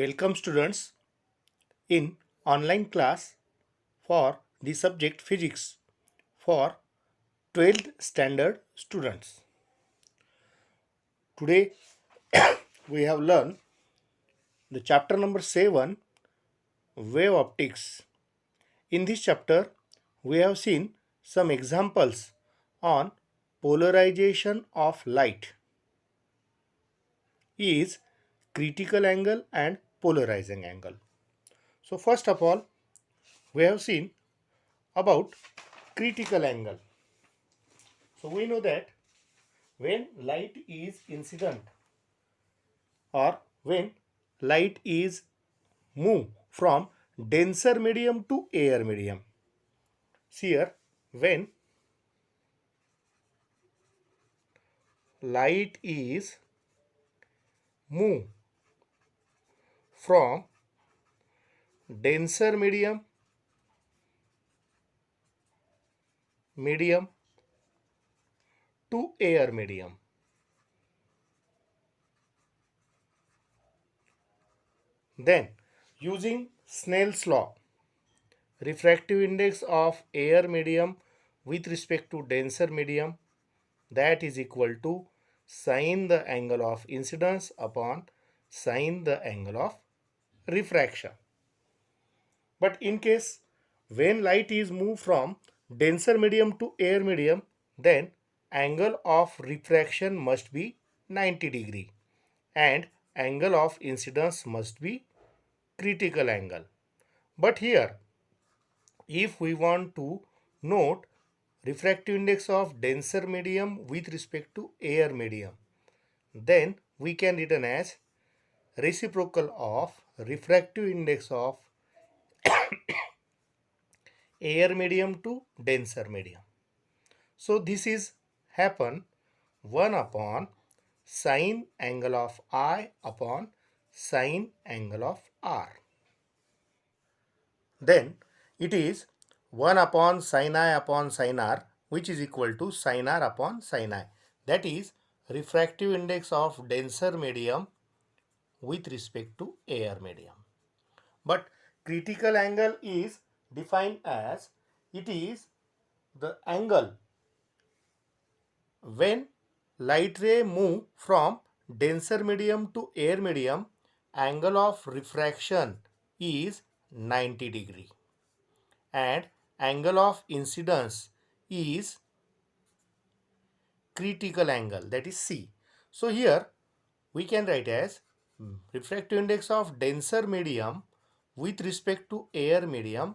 Welcome students in online class for the subject physics for 12th standard students. Today we have learned the chapter number 7, wave optics. In this chapter we have seen some examples on polarization of light is critical angle and polarizing angle. So first of all we have seen about critical angle. So we know that when light is incident or when light is move from denser medium to air medium. See here, when light is move from denser medium to air medium, then using Snell's law, refractive index of air medium with respect to denser medium, that is equal to sine the angle of incidence upon sine the angle of refraction. But in case when light is moved from denser medium to air medium, then angle of refraction must be 90 degree and angle of incidence must be critical angle. But here if we want to note refractive index of denser medium with respect to air medium, then we can written as reciprocal of refractive index of air medium to denser medium. So this is happen 1 upon sine angle of I upon sine angle of R. Then it is 1 upon sin I upon sin R, which is equal to sin R upon sin I. That is refractive index of denser medium with respect to air medium. But critical angle is defined as it is the angle when light ray move from denser medium to air medium, angle of refraction is 90 degree and angle of incidence is critical angle, that is C. So here we can write as refractive index of denser medium with respect to air medium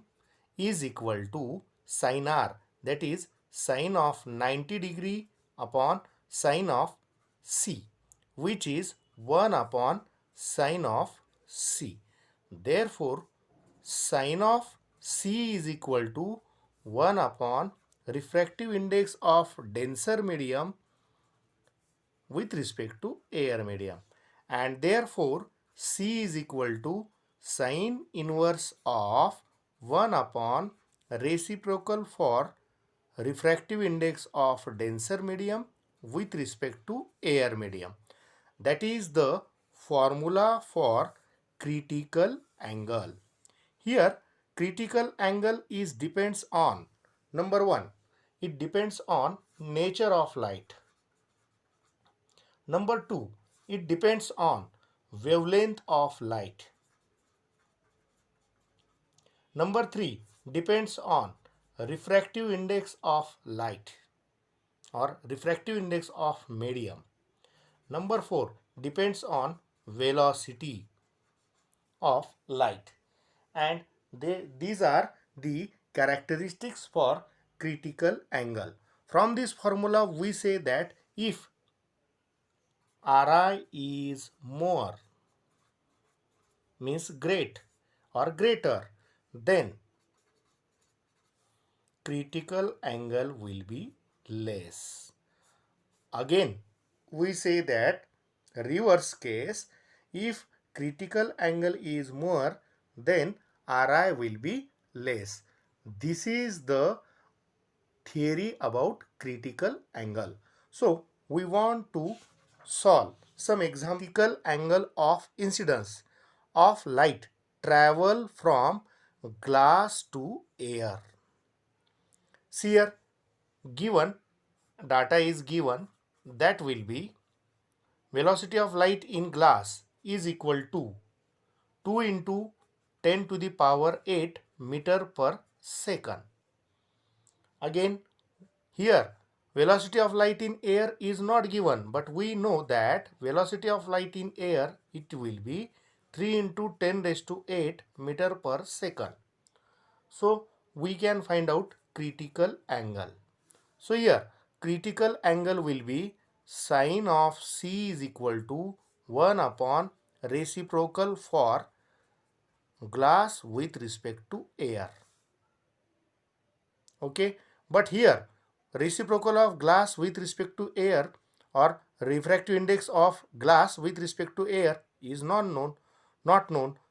is equal to sin R, that is sine of 90 degree upon sine of C, which is 1 upon sine of C. Therefore sine of C is equal to 1 upon refractive index of denser medium with respect to air medium, and therefore C is equal to sine inverse of 1 upon reciprocal for refractive index of denser medium with respect to air medium. That is the formula for critical angle. Here critical angle is depends on number 1, it depends on nature of light. Number 2, it depends on wavelength of light. Number 3, depends on refractive index of light or refractive index of medium. Number 4, depends on velocity of light. And these are the characteristics for critical angle. From this formula we say that if Ri is more, means great or greater, then critical angle will be less. Again we say that reverse case, if critical angle is more, then Ri will be less. This is the theory about critical angle. So we want to solve some example angle of incidence of light travel from glass to air? See here, given data is given, that will be velocity of light in glass is equal to 2 into 10 to the power 8 meter per second. Again, here velocity of light in air is not given, but we know that velocity of light in air, it will be 3 into 10 raised to 8 meter per second. So we can find out critical angle. So here critical angle will be sine of C is equal to 1 upon reciprocal for glass with respect to air. Okay, but here reciprocal of glass with respect to air or refractive index of glass with respect to air is not known.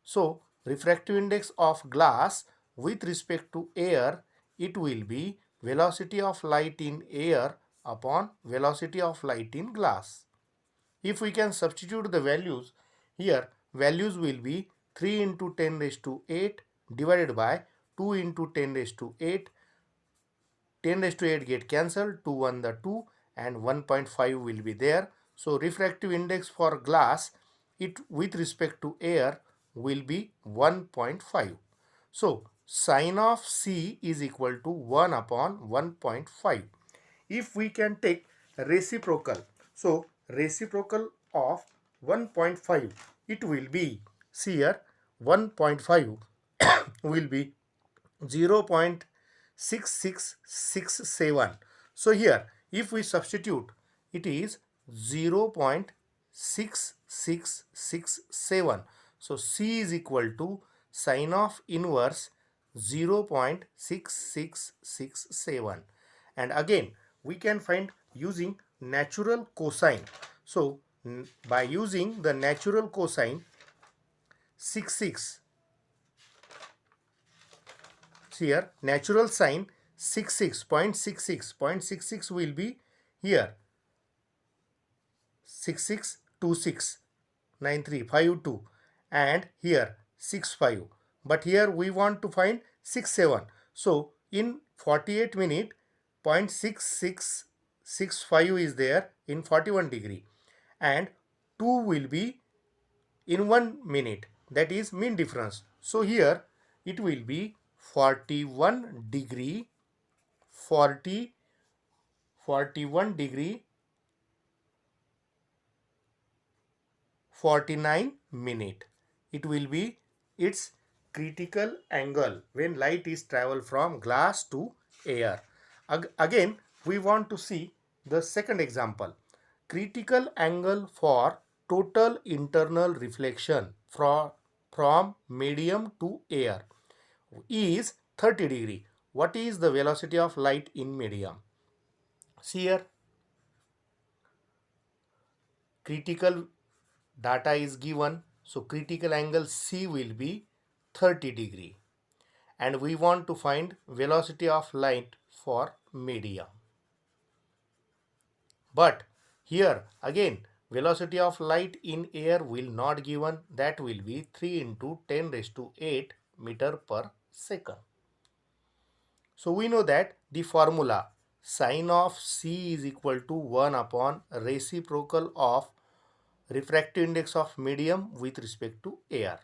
So refractive index of glass with respect to air, it will be velocity of light in air upon velocity of light in glass. If we can substitute the values here, values will be 3 into 10 raised to 8 divided by 2 into 10 raised to 8. 10 raised to 8 get cancelled, 2 1 the 2 and 1.5 will be there. So refractive index for glass, it with respect to air will be 1.5. So sine of C is equal to 1 upon 1.5. If we can take reciprocal, so reciprocal of 1.5, it will be, see here, 1.5 will be 0.6667. So here if we substitute, it is 0.6667. So C is equal to sine of inverse 0.6667. And again we can find using natural cosine. So by using the natural cosine 66, here natural sine 66.66 will be here 66269352 and here 65, but here we want to find 67. So in 48 minute 0.6665 is there in 41 degree and 2 will be in 1 minute, that is mean difference. So here it will be 41 degree 41 degree 49 minute. It will be its critical angle when light is travel from glass to air. Again we want to see the second example. Critical angle for total internal reflection from medium to air is 30 degree. What is the velocity of light in medium? See here, critical data is given. So critical angle C will be 30 degree. And we want to find velocity of light for medium. But here again velocity of light in air will not given, that will be 3 into 10 raised to 8 meter per second. So we know that the formula sine of C is equal to 1 upon reciprocal of refractive index of medium with respect to air.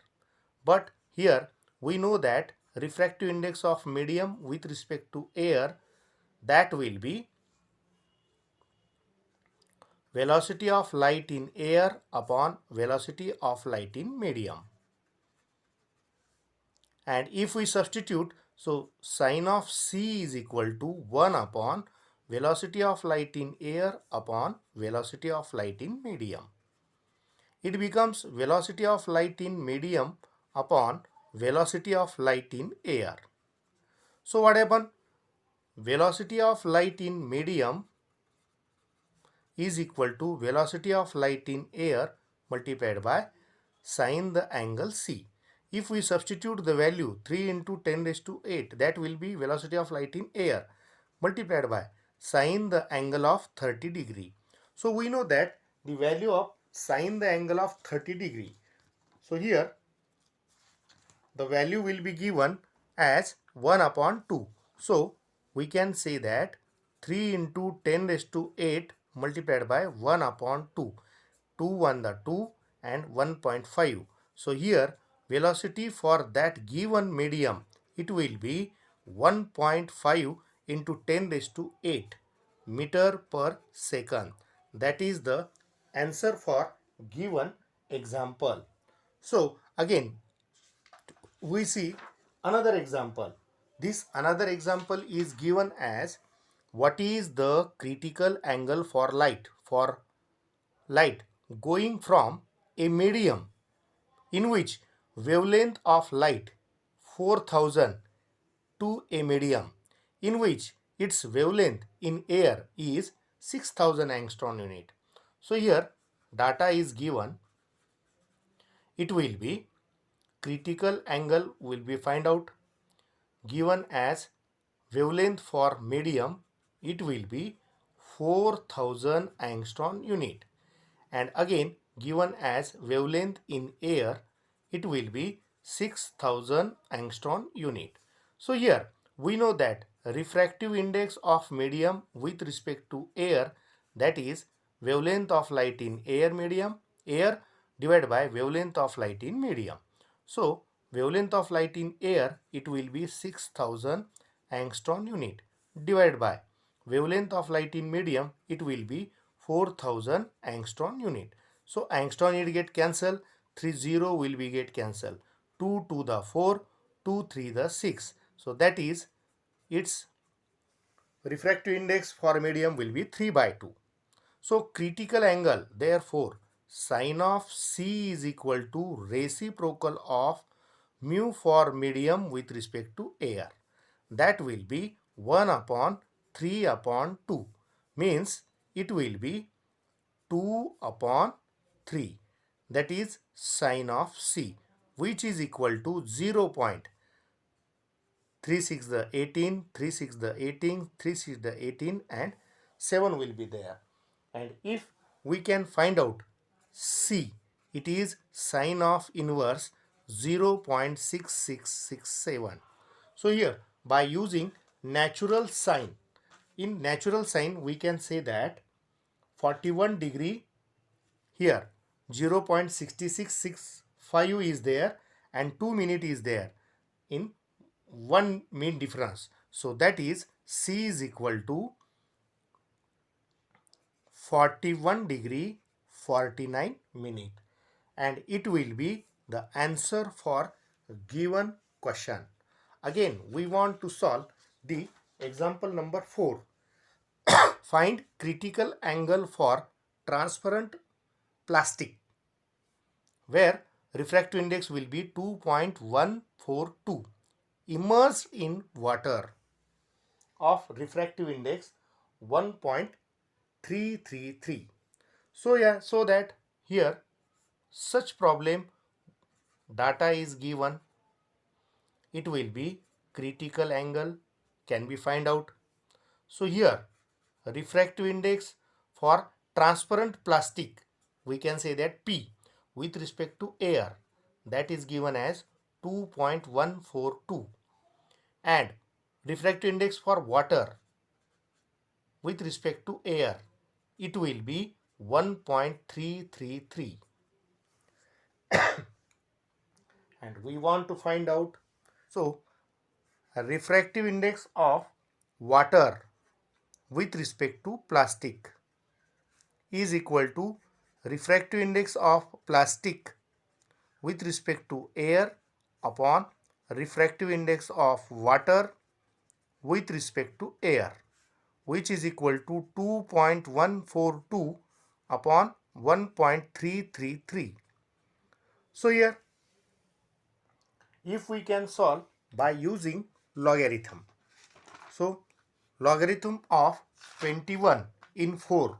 But here we know that refractive index of medium with respect to air, that will be velocity of light in air upon velocity of light in medium. And if we substitute, so sine of C is equal to 1 upon velocity of light in air upon velocity of light in medium. It becomes velocity of light in medium upon velocity of light in air. So what happened? Velocity of light in medium is equal to velocity of light in air multiplied by sine the angle C. If we substitute the value 3 into 10 raised to 8, that will be velocity of light in air multiplied by sine the angle of 30 degree. So we know that the value of sine the angle of 30 degree. So here the value will be given as 1 upon 2. So we can say that 3 into 10 raised to 8 multiplied by 1 upon 2. 2 1 the 2 and 1.5. So here velocity for that given medium, it will be 1.5 into 10 raised to 8 meter per second. That is the answer for given example. So again we see another example. This another example is given as what is the critical angle for light going from a medium in which wavelength of light 4000 to a medium in which its wavelength in air is 6000 angstrom unit. So here data is given. It will be critical angle will be find out, given as wavelength for medium, it will be 4000 angstrom unit, and again given as wavelength in air, it will be 6000 angstrom unit. So here we know that refractive index of medium with respect to air, that is wavelength of light in air divided by wavelength of light in medium. So wavelength of light in air, it will be 6000 angstrom unit divided by wavelength of light in medium, it will be 4000 angstrom unit. So angstrom unit get cancelled, 30 will be get cancelled, 2 to the 4, 2 3 the 6. So that is its refractive index for medium will be 3 by 2. So critical angle, therefore sine of C is equal to reciprocal of mu for medium with respect to air. That will be 1 upon 3 upon 2, means it will be 2 upon 3, that is sine of C, which is equal to 0.36 the 18, 36 the 18, 36 the 18 and 7 will be there. And if we can find out C, it is sine of inverse 0.6667. So here by using natural sine, in natural sine we can say that 41 degree here 0.6665 is there and 2 minute is there in 1 minute difference. So that is C is equal to 41 degree 49 minute, and it will be the answer for given question. Again we want to solve the example number 4. Find critical angle for transparent plastic where refractive index will be 2.142 immersed in water of refractive index 1.333. So that here such problem data is given, it will be critical angle can be find out. So here refractive index for transparent plastic, we can say that P with respect to air, that is given as 2.142, and refractive index for water with respect to air, it will be 1.333. And we want to find out, so a refractive index of water with respect to plastic is equal to refractive index of plastic with respect to air upon refractive index of water with respect to air, which is equal to 2.142 upon 1.333. So here if we can solve by using logarithm, so logarithm of 21 in 4,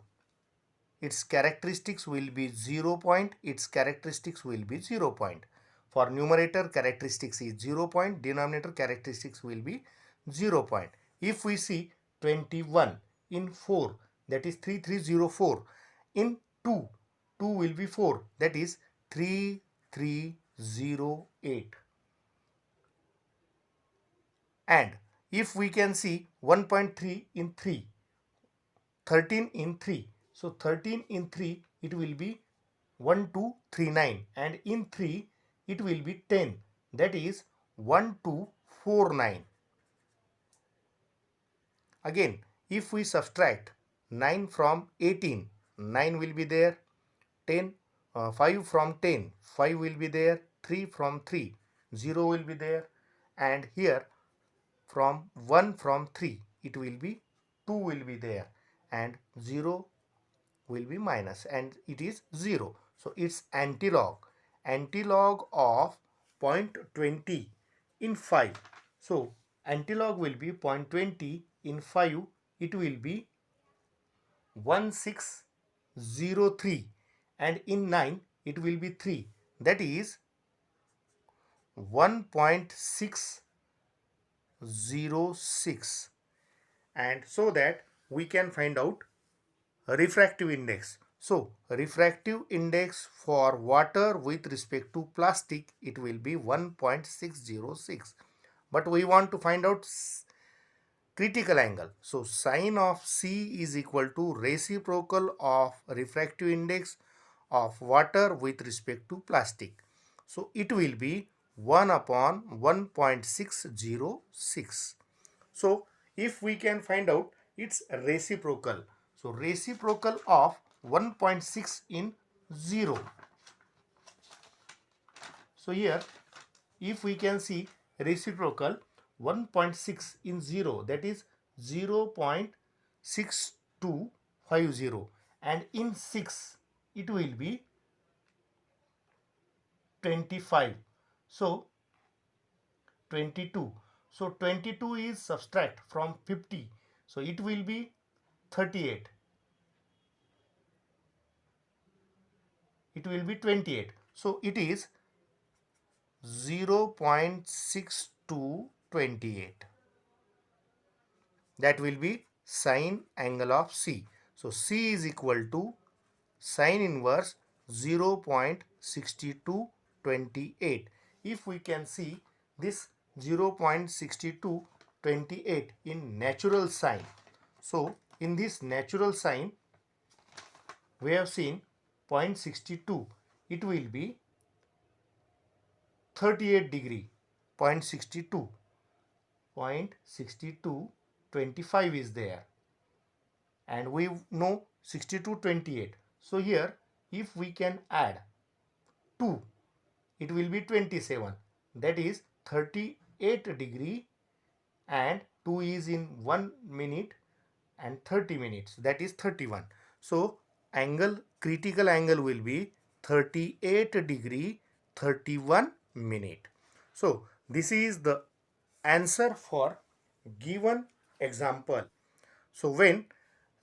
its characteristics will be 0 point, its characteristics will be 0 point. For numerator characteristics is 0 point, denominator characteristics will be 0 point. If we see 21 in 4, that is 3304, in 2 will be 4, that is 3308. And if we can see 1.3 in 3, 13 in 3. So 13 in 3 it will be 1239, and in 3 it will be 10, that is 1249. Again, if we subtract 9 from 18, 9 will be there, 10, 5 from 10, 5 will be there, 3 from 3, 0 will be there, and here from 1 from 3 it will be 2 will be there, and 0 will be minus, and it is 0. So it's antilog of 0.20 in 5. So antilog will be 0.20 in 5, it will be 1603, and in 9 it will be 3, that is 1.606. And so that we can find out refractive index. So refractive index for water with respect to plastic, it will be 1.606. But we want to find out critical angle. So sine of C is equal to reciprocal of refractive index of water with respect to plastic. So it will be 1 upon 1.606. So if we can find out its reciprocal, so reciprocal of 1.6 in 0. So here if we can see reciprocal 1.6 in 0, that is 0.6250, and in 6 it will be 25. So 22. So 22 is subtract from 50. So it will be 38. It will be 28. So it is 0.6228. That will be sine angle of C. So C is equal to sine inverse 0.6228. If we can see this 0.6228 in natural sine. So in this natural sine we have seen 0.62. It will be 38 degree. 0.62. 0.6225 is there. And we know 6228. So here if we can add 2, it will be 27. That is 38 degree, and 2 is in 1 minute and 30 minutes, that is 31. So angle, critical angle will be 38 degree 31 minute. So this is the answer for given example. So when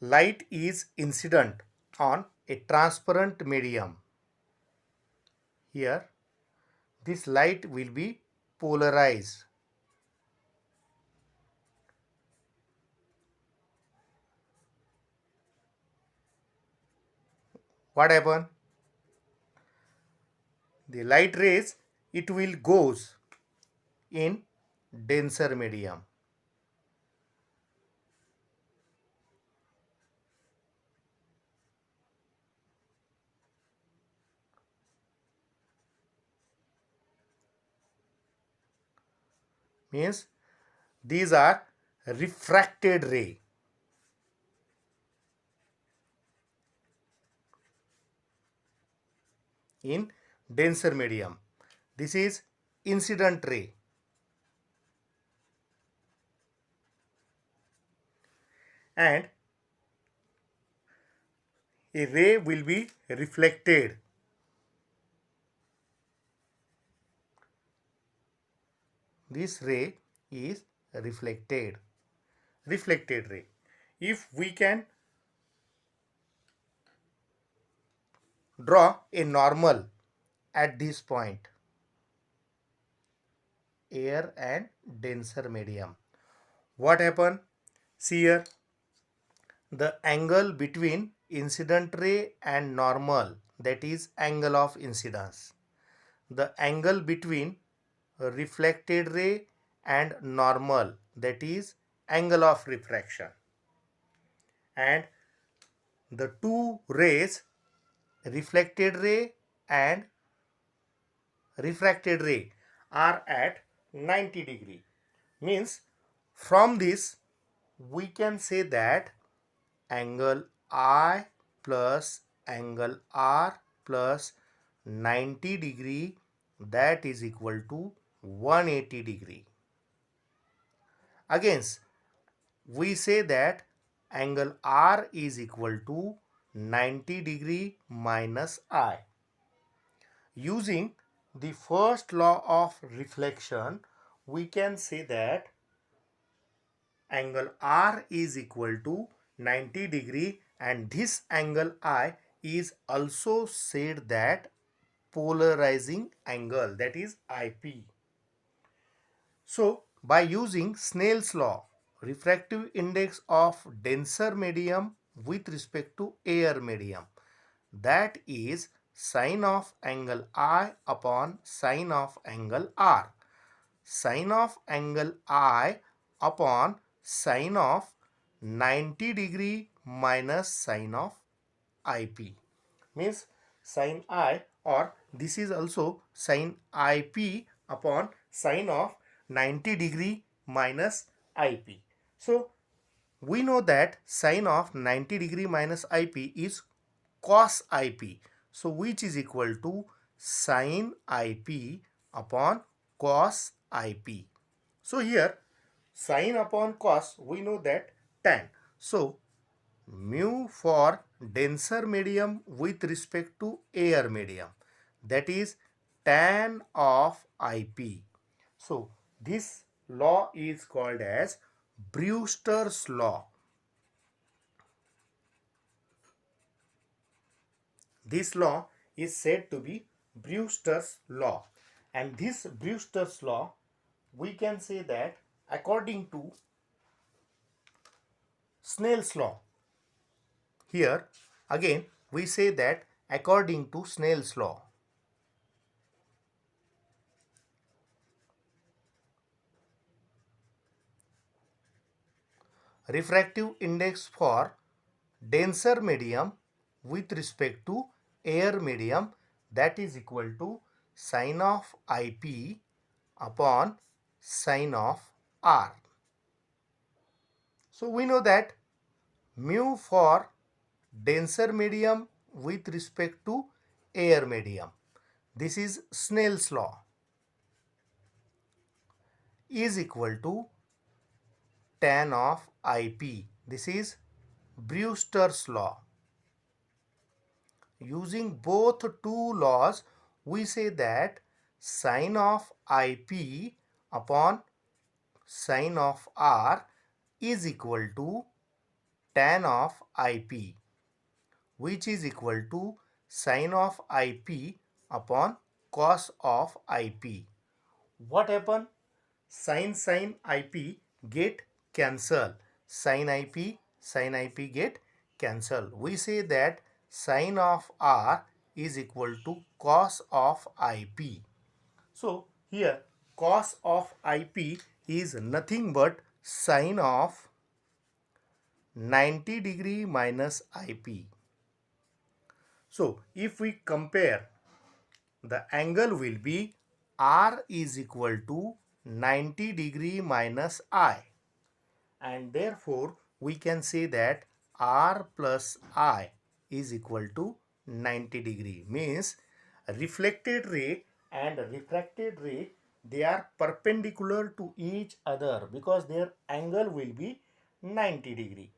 light is incident on a transparent medium, here this light will be polarized. What happen? The light rays, it will goes in denser medium. Means these are refracted ray. In denser medium. This is incident ray. And a ray will be reflected. This ray is reflected. Reflected ray. If we can draw a normal at this point, air and denser medium, what happen? See here, the angle between incident ray and normal, that is angle of incidence. The angle between reflected ray and normal, that is angle of refraction. And the two rays, reflected ray and refracted ray, are at 90 degree. Means from this we can say that angle I plus angle R plus 90 degree, that is equal to 180 degree. Again, we say that angle R is equal to 90 degree minus I. Using the first law of reflection, we can say that angle R is equal to 90 degree, and this angle I is also said that polarizing angle, that is IP. So by using Snell's law, refractive index of denser medium with respect to air medium, that is sine of angle I upon sine of angle R. Sine of angle I upon sine of 90 degree minus sine of IP, means sine I, or this is also sine IP upon sine of 90 degree minus IP. So we know that sine of 90 degree minus IP is cos IP. So which is equal to sine IP upon cos IP. So here sine upon cos, we know that tan. So mu for denser medium with respect to air medium, that is tan of IP. So this law is called as Brewster's law. This law is said to be Brewster's law, and this Brewster's law, we can say that according to Snell's law. Here again we say that according to Snell's law. Refractive index for denser medium with respect to air medium, that is equal to sine of IP upon sine of R. So we know that mu for denser medium with respect to air medium, this is Snell's law, is equal to tan of IP. This is Brewster's law. Using both two laws, we say that sine of IP upon sine of R is equal to tan of IP, which is equal to sine of IP upon cos of IP. What happen? Sine IP get cancel. Sine IP get cancel. We say that sine of R is equal to cos of IP. So here cos of IP is nothing but sine of 90 degree minus IP. So if we compare, the angle will be R is equal to 90 degree minus I, and therefore we can say that R plus I is equal to 90 degree, means reflected ray and refracted ray, they are perpendicular to each other because their angle will be 90 degree.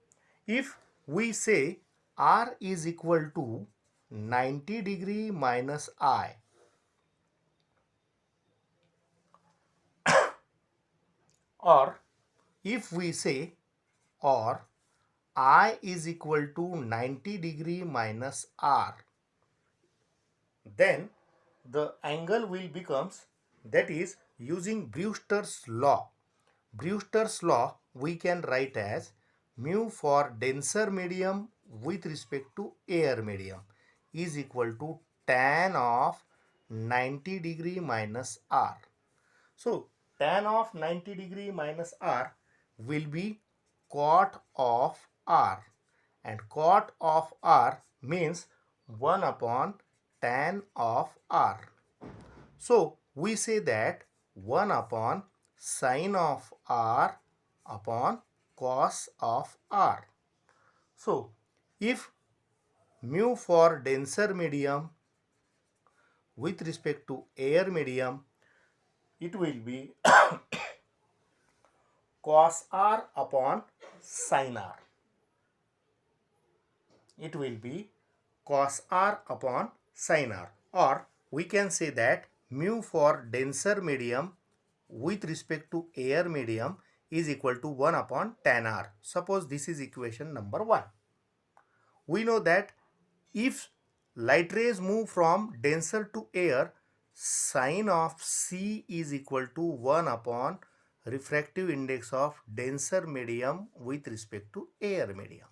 If we say R is equal to 90 degree minus I, or if we say or I is equal to 90 degree minus R, then the angle will becomes, that is using Brewster's law. Brewster's law we can write as mu for denser medium with respect to air medium is equal to tan of 90 degree minus R. So tan of 90 degree minus r will be cot of r, and cot of r means 1 upon tan of r. So we say that 1 upon sine of r upon cos of r. So if mu for denser medium with respect to air medium, it will be cos r upon sin r. It will be cos r upon sin r, or we can say that mu for denser medium with respect to air medium is equal to 1 upon tan r. Suppose this is equation number 1. We know that if light rays move from denser to air, sine of C is equal to 1 upon refractive index of denser medium with respect to air medium.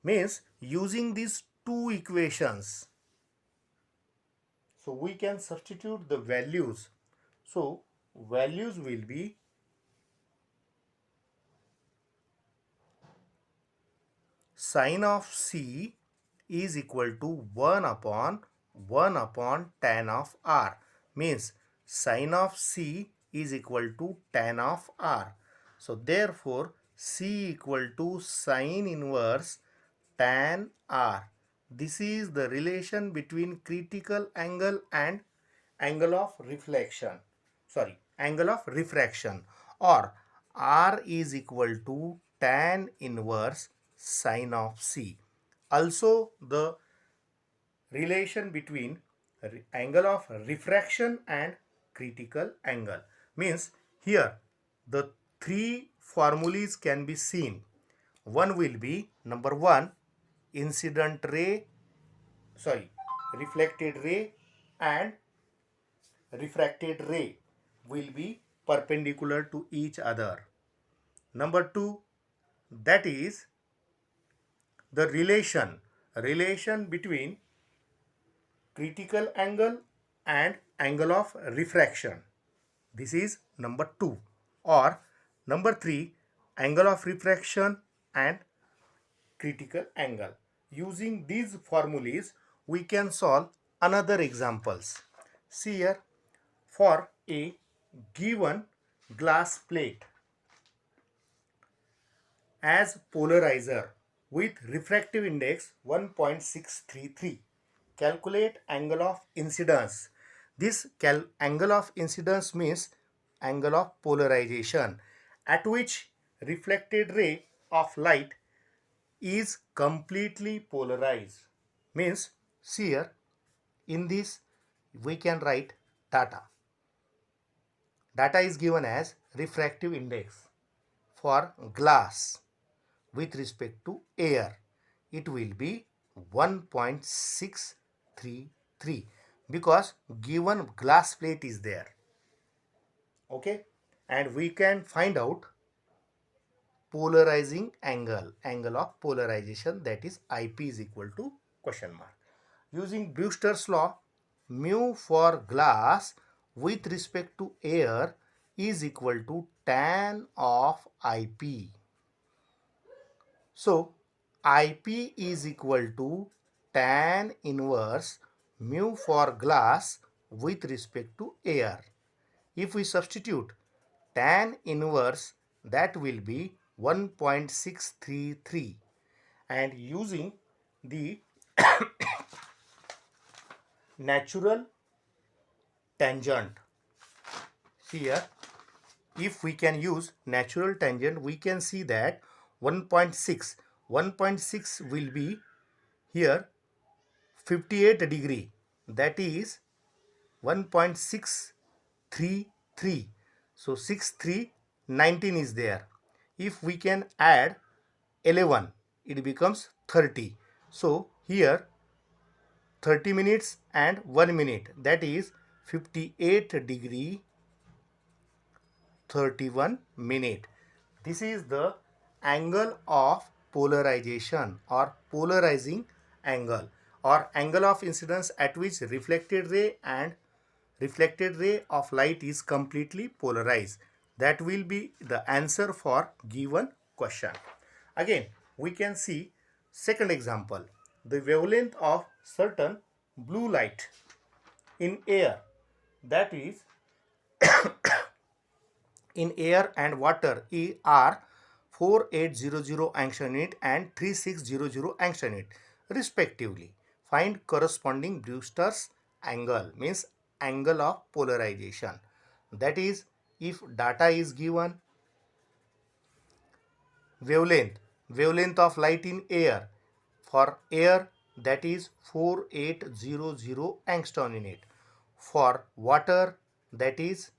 Means using these two equations, so we can substitute the values. So values will be sine of C is equal to 1 upon tan of R. Means sine of C is equal to tan of R. So therefore C equal to sine inverse tan R. This is the relation between critical angle and angle of reflection. Angle of refraction, or R is equal to tan inverse sine of C. Also the relation between angle of refraction and critical angle. Means here the three formulas can be seen. One will be number 1, reflected ray and refracted ray will be perpendicular to each other. Number 2, that is the relation between critical angle and angle of refraction. This is number 2. Or number 3, angle of refraction and critical angle. Using these formulas, we can solve another examples. See here, for a given glass plate as polarizer with refractive index 1.633. Calculate angle of incidence. This angle of incidence means angle of polarization at which reflected ray of light is completely polarized. Means, see here, in this we can write data. Data is given as refractive index for glass with respect to air. It will be 1.633 because given glass plate is there. Okay, and we can find out polarizing angle of polarization, that is IP is equal to question mark. Using Brewster's law, mu for glass with respect to air is equal to tan of IP. So IP is equal to tan inverse mu for glass with respect to air. If we substitute tan inverse, that will be 1.633, and using the natural tangent, here if we can use natural tangent, we can see that 1.6 will be here 58 degree, that is 1.633. So 19 is there. If we can add 11, it becomes 30. So here 30 minutes and 1 minute, that is 58 degree 31 minute. This is the angle of polarization or polarizing angle, or angle of incidence at which reflected ray and reflected ray of light is completely polarized. That will be the answer for given question. Again, we can see second example. The wavelength of certain blue light in air, that is in air and water are 4800 angstrom unit and 3600 angstrom unit respectively. Find corresponding Brewster's angle, means angle of polarization. That is, if data is given, wavelength of light in air, for air that is 4800 angstrom unit, for water that is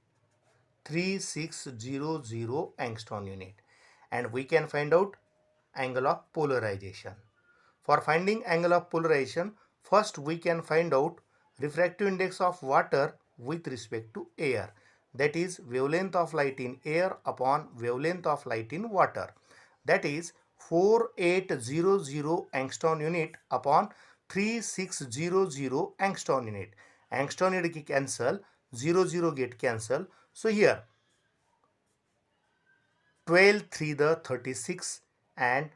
3600 angstrom unit, and we can find out angle of polarization. For finding angle of polarization, first we can find out refractive index of water with respect to air, that is wavelength of light in air upon wavelength of light in water, that is 4800 angstrom unit upon 3600 angstrom unit. Angstrom unit ki cancel, 00 get cancel. So here 12 3 the 36 and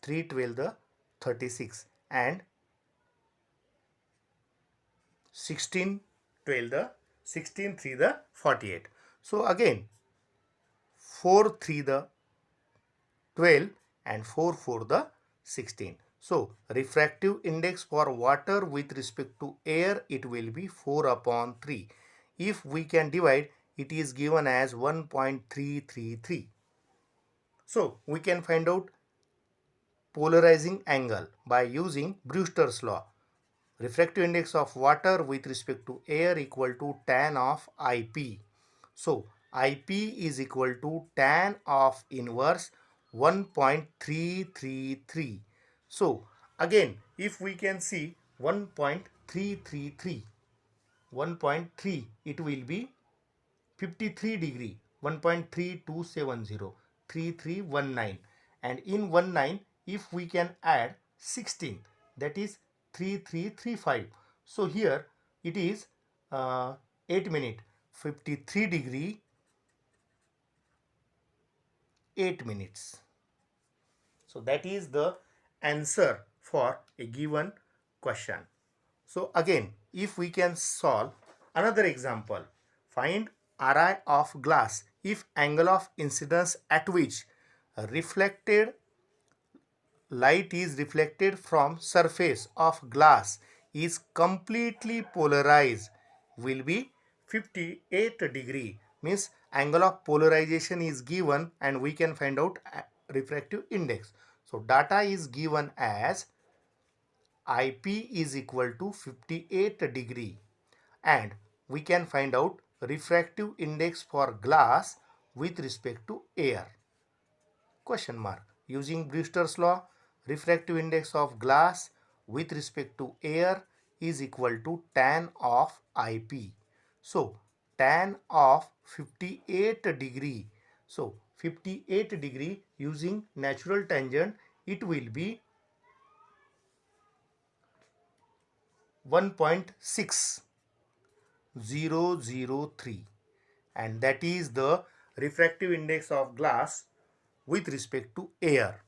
3 12 the 36 and 16 12 the 16 3 the 48. So again 4 3 the 12 and 4 4 the 16. So refractive index for water with respect to air, it will be 4 upon 3. If we can divide, it is given as 1.333. So we can find out polarizing angle by using Brewster's law. Refractive index of water with respect to air equal to tan of IP. So IP is equal to tan of inverse 1.333. So again, if we can see 1.333, 1.3, it will be 53 degree, 1.3270, 3319, and in 19 if we can add 16, that is 3335. So here it is 8 minute, 53 degree 8 minutes. So that is the answer for a given question. So again, if we can solve another example, find Ri of glass if angle of incidence at which reflected light is reflected from surface of glass is completely polarized will be 58 degree, means angle of polarization is given and we can find out refractive index. So data is given as IP is equal to 58 degree and we can find out refractive index for glass with respect to air. Question mark. Using Brewster's law, refractive index of glass with respect to air is equal to tan of IP. So tan of 58 degree. So 58 degree using natural tangent, it will be 1.6003, and that is the refractive index of glass with respect to air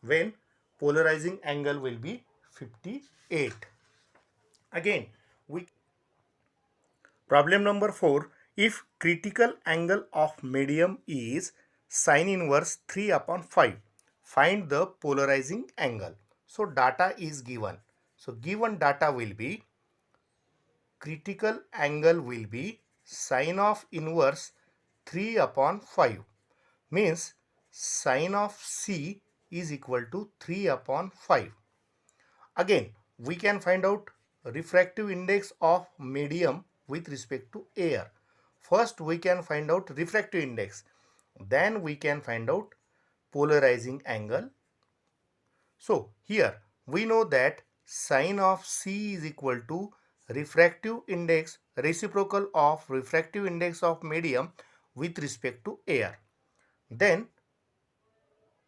when polarizing angle will be 58. Again, we problem number 4, if critical angle of medium is sin inverse 3 upon 5, find the polarizing angle. So data is given. So given data will be critical angle will be sin of inverse 3 upon 5, means sin of C is equal to 3 upon 5. Again, we can find out refractive index of medium with respect to air. First we can find out refractive index, then we can find out polarizing angle. So here we know that sin of C is equal to refractive index reciprocal of refractive index of medium with respect to air. Then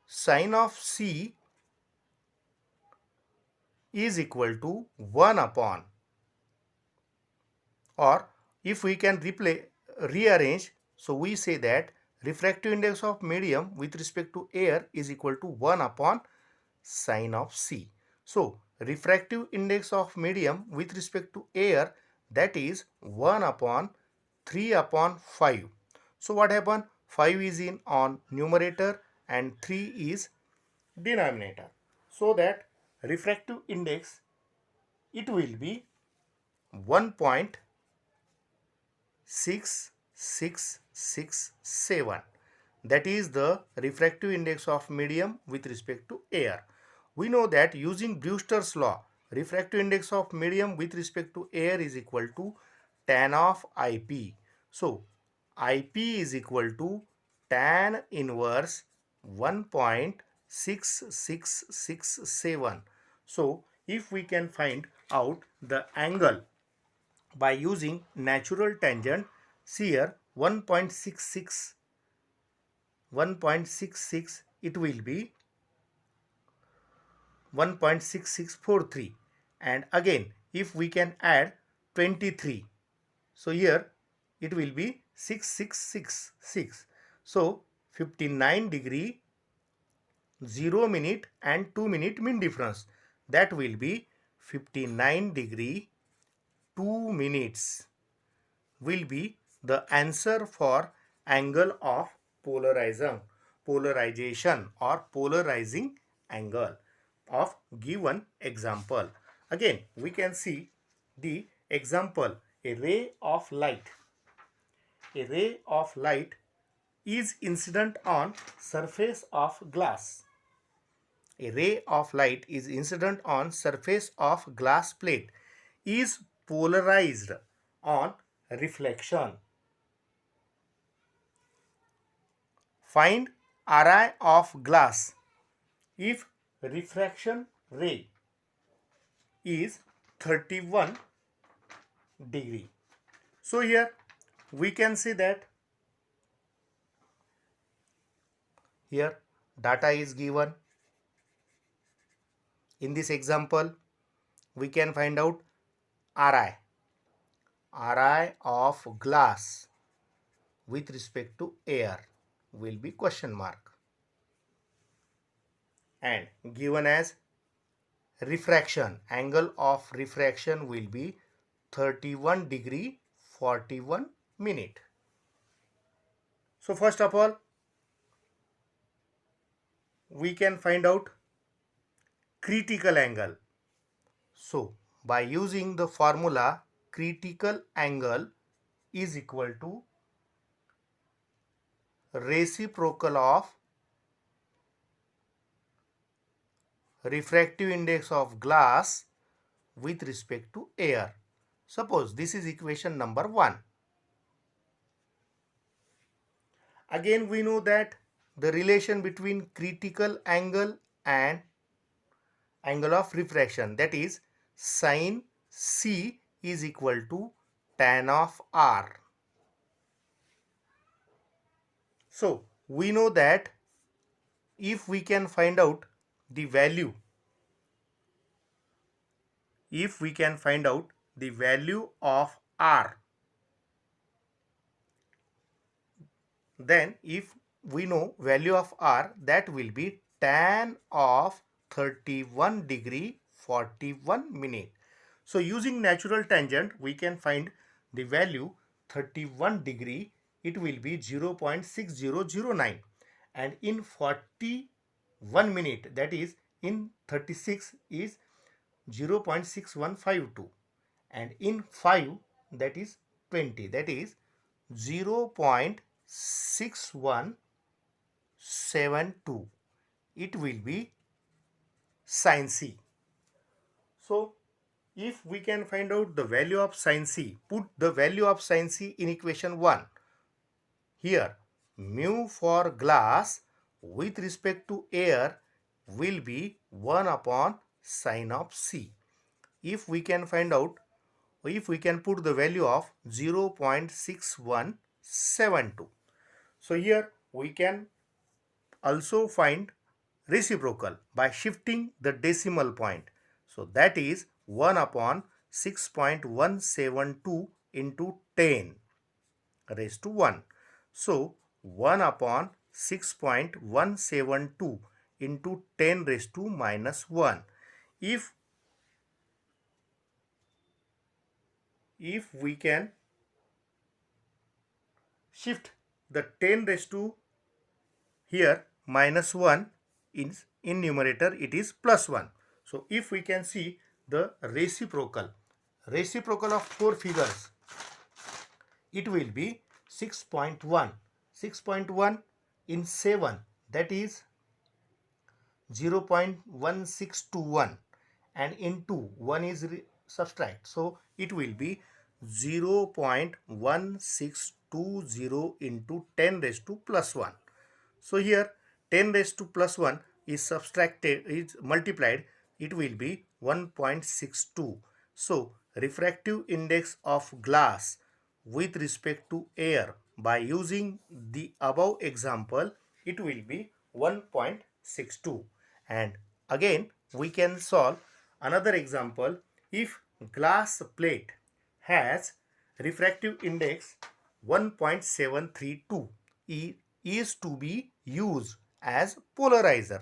sin of C is equal to 1 upon, or if we can rearrange, so we say that refractive index of medium with respect to air is equal to 1 upon sine of C. So refractive index of medium with respect to air, that is 1 upon 3 upon 5. So what happened? 5 is in on numerator and 3 is denominator. So that refractive index, it will be 1.6667. That is the refractive index of medium with respect to air. We know that using Brewster's law, refractive index of medium with respect to air is equal to tan of IP. So IP is equal to tan inverse 1.6667. So if we can find out the angle by using natural tangent, see here 1.66, it will be 1.6643, and again if we can add 23, so here it will be 6666. So 59 degree 0 minute and 2 minute mean difference, that will be 59 degree 2 minutes will be the answer for angle of polarization or polarizing angle of given example. Again we can see the example. A ray of light is incident on surface of glass. A ray of light is incident on surface of glass plate, is polarized on reflection. Find Ri of glass if refraction ray is 31 degree. So here we can see that here data is given. In this example we can find out Ri of glass with respect to air will be question mark, and given as refraction, angle of refraction will be 31 degree 41 minute. So first of all we can find out critical angle. So by using the formula, critical angle is equal to reciprocal of refractive index of glass with respect to air. Suppose this is equation number 1. Again we know that the relation between critical angle and angle of refraction, that is sin C is equal to tan of R. So we know that if we can find out the value, of R, then if we know value of R, that will be tan of 31 degree 41 minute. So using natural tangent we can find the value 31 degree, it will be 0.6009, and in 41 minute, that is in 36 is 0.6152, and in 5 that is 20, that is 0.6172. It will be sin C. So if we can find out the value of sin C, put the value of sin C in equation 1. Here mu for glass with respect to air will be 1 upon sine of C. If we can find out, if we can put the value of 0.6172. So here we can also find reciprocal by shifting the decimal point. So that is 1 upon 6.172 into 10 raised to 1. So 1 upon 6.172 into 10 raised to minus 1. If we can shift the 10 raised to here minus 1 in numerator, it is plus 1. So if we can see the reciprocal of 4 figures, it will be 6.1. 6.1 in 7, that is 0.1621, and into 1 is subtract, so it will be 0.1620 into 10 raised to plus 1. So here 10 raised to plus 1 is subtracted, is multiplied, it will be 1.62. So refractive index of glass with respect to air by using the above example, it will be 1.62. And again we can solve another example. If glass plate has refractive index 1.732 is to be used as polarizer,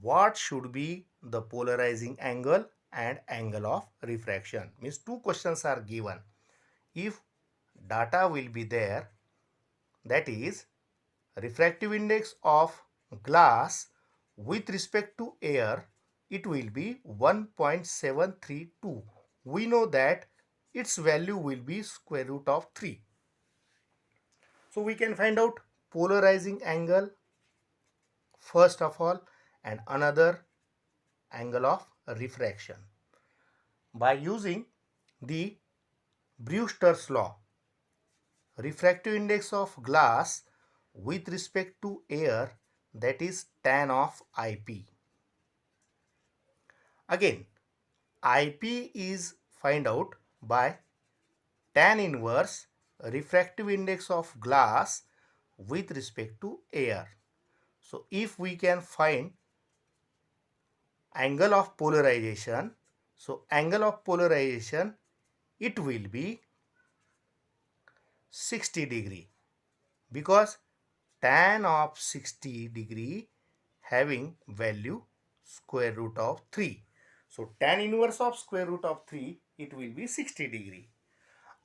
what should be the polarizing angle and angle of refraction? Means two questions are given. If data will be there, that is refractive index of glass with respect to air, it will be 1.732. We know that its value will be square root of 3. So we can find out polarizing angle first of all and another angle of refraction by using the Brewster's law. Refractive index of glass with respect to air, that is tan of IP. Again, IP is find out by tan inverse refractive index of glass with respect to air. So if we can find angle of polarization, so angle of polarization, it will be 60 degree, because tan of 60 degree having value square root of 3. So tan inverse of square root of 3, it will be 60 degree.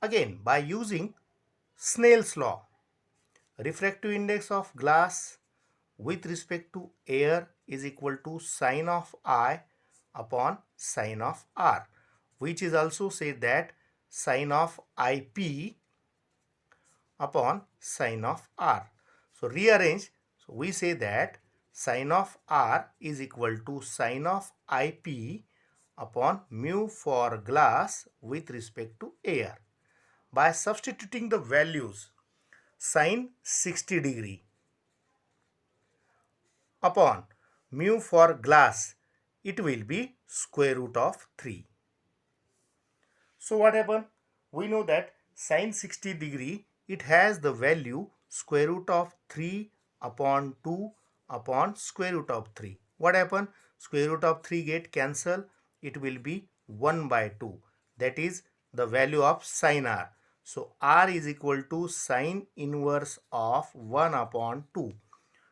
Again, by using Snell's law, refractive index of glass with respect to air is equal to sine of I upon sine of R, which is also said that sine of IP upon sine of R. So rearrange, so we say that sine of R is equal to sine of IP upon mu for glass with respect to air. By substituting the values, sine 60 degree upon mu for glass, it will be square root of 3. So what happened? We know that sine 60 degree, it has the value square root of 3 upon 2 upon square root of 3. What happened? Square root of 3 get cancelled. It will be 1 by 2. That is the value of sine R. So R is equal to sine inverse of 1 upon 2.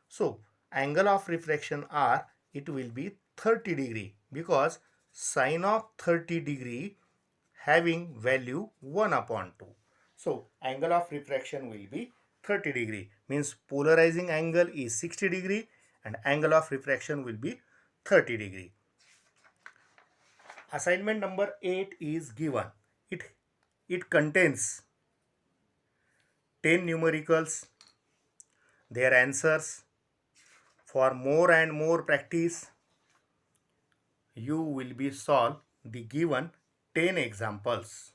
So angle of refraction R, it will be 30 degree, because sine of 30 degree having value 1 upon 2. So angle of refraction will be 30 degree, means polarizing angle is 60 degree and angle of refraction will be 30 degree. Assignment number 8 is given. It contains 10 numericals, their answers. For more and more practice, you will be solve the given 10 examples.